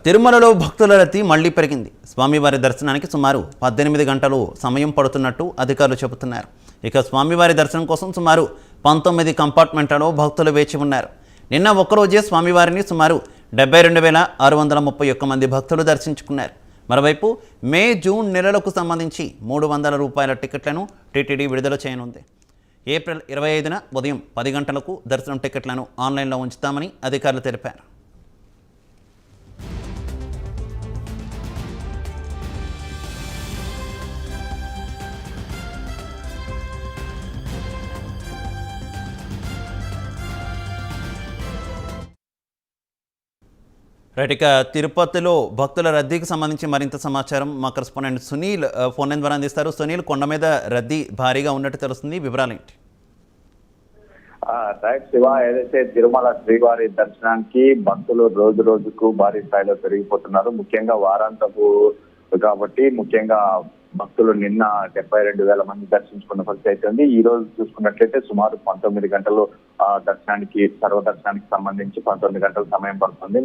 తిరుమలలో భక్తుల రద్దీ మళ్లీ పెరిగింది. స్వామివారి దర్శనానికి సుమారు 18 గంటలు సమయం పడుతున్నట్టు అధికారులు చెబుతున్నారు. ఇక స్వామివారి దర్శనం కోసం సుమారు 19 కంపార్ట్మెంట్లలో భక్తులు వేచి ఉన్నారు. నిన్న ఒక్కరోజే స్వామివారిని సుమారు 72,631 మంది భక్తులు దర్శించుకున్నారు. మరోవైపు మే, జూన్ నెలలకు సంబంధించి 300 రూపాయల టికెట్లను టీటీడీ విడుదల చేయనుంది. ఏప్రిల్ 25న ఉదయం 10 గంటలకు దర్శనం టికెట్లను ఆన్లైన్లో ఉంచుతామని అధికారులు తెలిపారు. రైట్, ఇక తిరుపతిలో భక్తుల రద్దీకి సంబంధించి మరింత సమాచారం మా కరెస్పాండెంట్ సునీల్ ఫోన్ లైన్ ద్వారా అందిస్తారు. సునీల్, కొండ మీద రద్దీ భారీగా ఉన్నట్టు తెలుస్తుంది, వివరాలు ఏంటి? రైట్ శివ, ఏదైతే తిరుమల శ్రీవారి దర్శనానికి భక్తులు రోజు రోజుకు భారీ స్థాయిలో పెరిగిపోతున్నారు. ముఖ్యంగా వారాంతపు కాబట్టి ముఖ్యంగా భక్తులు నిన్న 72,000 మంది దర్శించుకున్న పరిస్థితి అయితే ఉంది. ఈ రోజు చూసుకున్నట్లయితే సుమారు 19 గంటలు దర్శనానికి, సర్వదర్శనానికి సంబంధించి 19 గంటల సమయం పడుతుంది.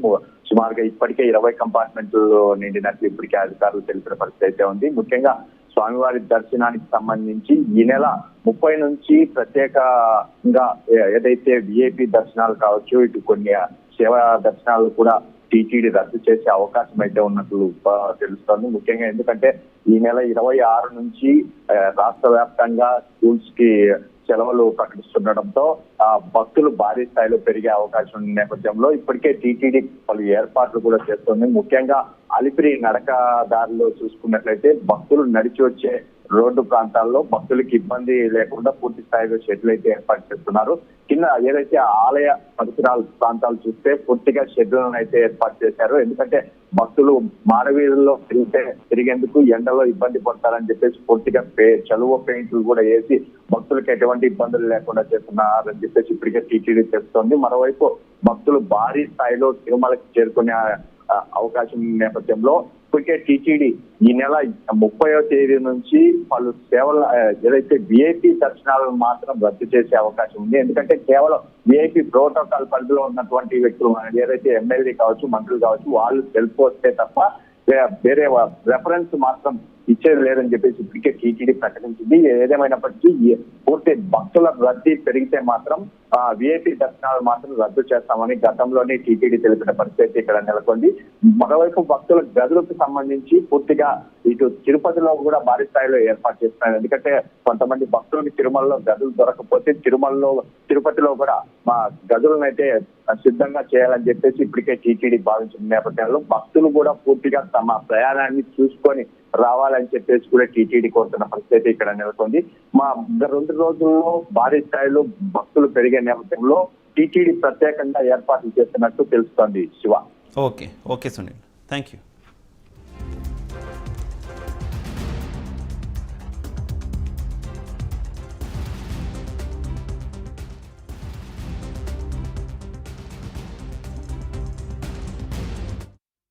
సుమారుగా ఇప్పటికే 20 కంపార్ట్మెంట్లు నిండినట్లు ఇప్పటికే అధికారులు తెలిపిన పరిస్థితి అయితే ఉంది. ముఖ్యంగా స్వామివారి దర్శనానికి సంబంధించి ఈ నెల 30 నుంచి ప్రత్యేకంగా ఏదైతే విఐపి దర్శనాలు కావచ్చు, ఇటు కొన్ని సేవా దర్శనాలు కూడా టీటీడీ రద్దు చేసే అవకాశం అయితే ఉన్నట్లు తెలుస్తోంది. ముఖ్యంగా ఎందుకంటే ఈ నెల 26 నుంచి రాష్ట్ర వ్యాప్తంగా స్కూల్స్ కి సెలవులు ప్రకటిస్తుండటంతో భక్తులు భారీ స్థాయిలో పెరిగే అవకాశం ఉన్న నేపథ్యంలో ఇప్పటికే టీటీడీ పలు ఏర్పాట్లు కూడా చేస్తోంది. ముఖ్యంగా అలిపిరి నడకదారులు చూసుకున్నట్లయితే భక్తులు నడిచి వచ్చే రోడ్డు ప్రాంతాల్లో భక్తులకి ఇబ్బంది లేకుండా పూర్తి స్థాయిలో షెడ్యూల్ అయితే ఏర్పాటు చేస్తున్నారు. కింద ఏదైతే ఆలయ పరిసరాల ప్రాంతాలు చూస్తే పూర్తిగా షెడ్యూల్ అయితే ఏర్పాటు చేశారు. ఎందుకంటే భక్తులు మానవీయుల్లో తిరిగేందుకు ఎండలో ఇబ్బంది పడతారని చెప్పేసి పూర్తిగా చలువ పెయింట్లు కూడా వేసి భక్తులకు ఎటువంటి ఇబ్బందులు లేకుండా చేస్తున్నారని చెప్పేసి ఇప్పటికే టీటీడీ చెప్తోంది. మరోవైపు భక్తులు భారీ స్థాయిలో తిరుమలకి చేరుకునే అవకాశం నేపథ్యంలో ఇప్పటికే టీటీడీ ఈ నెల 30వ తేదీ నుంచి పలు సేవల ఏదైతే విఐపి దర్శనాలను మాత్రం రద్దు చేసే అవకాశం ఉంది. ఎందుకంటే కేవలం విఐపి ప్రోటోకాల్ పరిధిలో ఉన్నటువంటి వ్యక్తులు, ఏదైతే ఎమ్మెల్యే కావచ్చు, మంత్రులు కావచ్చు, వాళ్ళు సెల్ఫ్ వస్తే తప్ప వేరే రెఫరెన్స్ మాత్రం ఇచ్చేది లేదని చెప్పేసి ఇప్పటికే టీటీడీ ప్రకటించింది. ఏదేమైనప్పటికీ పూర్తి భక్తుల రద్దీ పెరిగితే మాత్రం విఐపి దర్శనాలు మాత్రం రద్దు చేస్తామని గతంలోనే టీటీడీ తెలిపిన పరిస్థితి ఇక్కడ నెలకొంది. మరోవైపు భక్తుల గదులకు సంబంధించి పూర్తిగా ఇటు తిరుపతిలో కూడా భారీ స్థాయిలో ఏర్పాటు చేస్తున్నారు. ఎందుకంటే కొంతమంది భక్తులకి తిరుమలలో గదులు దొరకకపోతే తిరుపతిలో కూడా మా గదులను అయితే సిద్ధంగా చేయాలని చెప్పేసి ఇప్పటికే టీటీడీ భావించిన నేపథ్యంలో భక్తులు కూడా పూర్తిగా తమ ప్రయాణాన్ని చూసుకొని రావాలని చెప్పేసి కూడా టీటీడీ కోరుతున్న పరిస్థితి ఇక్కడ నెలకొంది. మా 2 రోజుల్లో భారీ స్థాయిలో భక్తులు పెరిగే నేపథ్యంలో టీటీడీ ప్రత్యేకంగా ఏర్పాట్లు చేస్తున్నట్టు తెలుస్తోంది Shiva. Okay Sunil, thank you.